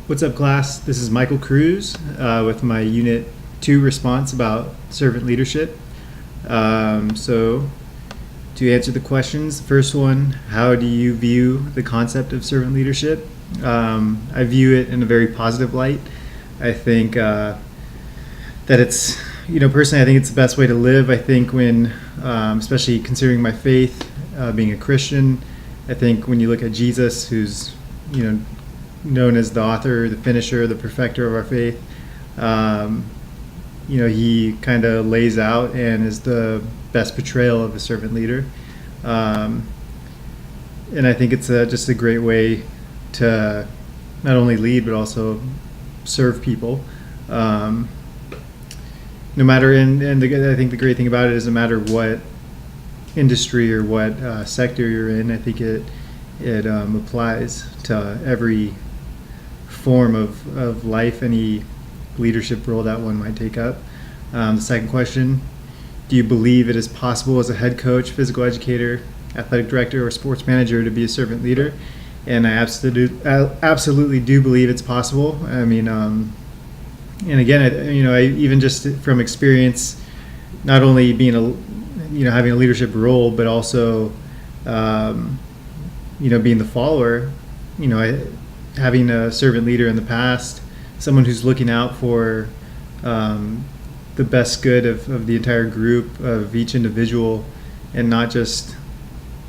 What's up, class? This is Michael Cruz with my Unit 2 response about servant leadership. So, to answer the questions, the first one, how do you view the concept of servant leadership? I view it in a very positive light. I think that it's, personally, I think it's the best way to live. I think when, especially considering my faith, being a Christian, I think when you look at Jesus, who's, known as the author, the finisher, the perfecter of our faith, he kind of lays out and is the best portrayal of a servant leader. And I think it's just a great way to not only lead but also serve people. No matter I think the great thing about it is no matter what industry or what sector you're in, I think it applies to every form of life, any leadership role that one might take up. The second question, do you believe it is possible as a head coach, physical educator, athletic director, or sports manager to be a servant leader? And I absolutely do believe it's possible. I mean, and again, I even just from experience, not only being having a leadership role, but also, being the follower, having a servant leader in the past, someone who's looking out for the best good of the entire group, of each individual, and not just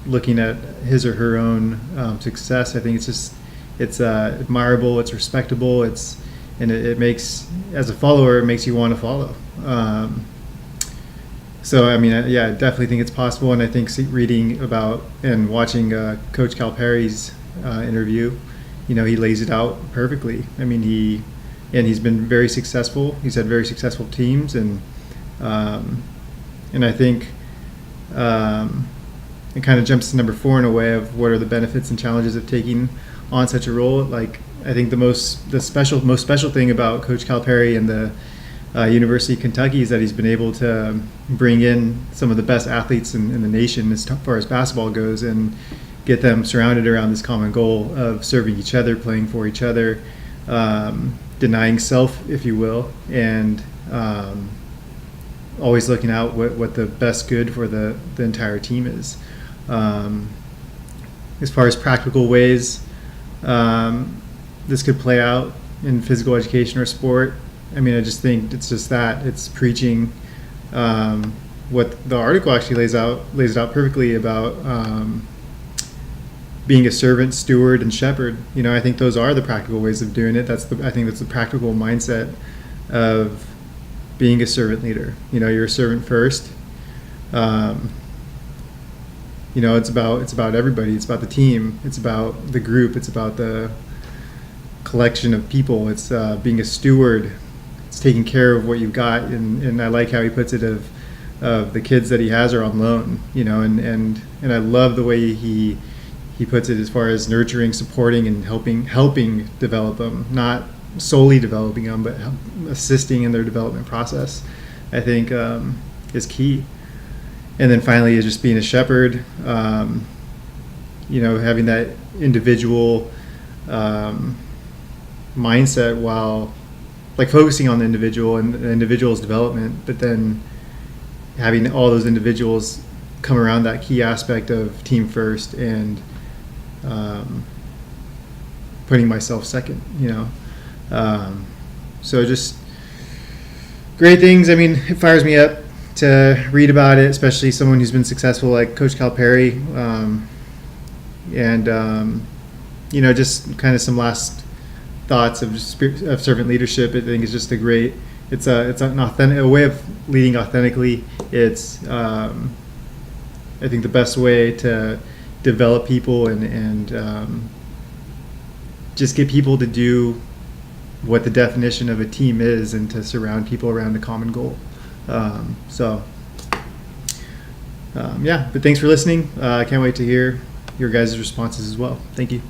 looking at his or her own success. I think it's admirable, it's respectable, it makes, as a follower, it makes you want to follow. So, I definitely think it's possible, and I think reading about and watching Coach Calipari's interview, he lays it out perfectly. I mean, he's been very successful. He's had very successful teams, and I think it kind of jumps to number 4 in a way of what are the benefits and challenges of taking on such a role. Like, I think the most special thing about Coach Calipari and the University of Kentucky is that he's been able to bring in some of the best athletes in the nation as far as basketball goes, and get them surrounded around this common goal of serving each other, playing for each other, denying self, if you will, and always looking out what the best good for the entire team is. As far as practical ways this could play out in physical education or sport, I just think it's preaching what the article actually lays it out perfectly about being a servant, steward, and shepherd. I think those are the practical ways of doing it. I think that's the practical mindset of being a servant leader. You're a servant first. It's about everybody. It's about the team. It's about the group. It's about the collection of people. It's being a steward. It's taking care of what you've got. And I like how he puts it of the kids that he has are on loan. And I love the way he puts it as far as nurturing, supporting, and helping develop them, not solely developing them, but assisting in their development process, I think is key. And then finally is just being a shepherd, having that individual mindset while focusing on the individual and the individual's development, but then having all those individuals come around that key aspect of team first and putting myself second, so just great things. It fires me up to read about it, especially someone who's been successful like Coach Calipari, and just kind of some last thoughts of servant leadership. I think is just it's an authentic, a way of leading authentically. It's I think the best way to develop people and just get people to do what the definition of a team is, and to surround people around a common goal. But thanks for listening. I can't wait to hear your guys' responses as well. Thank you.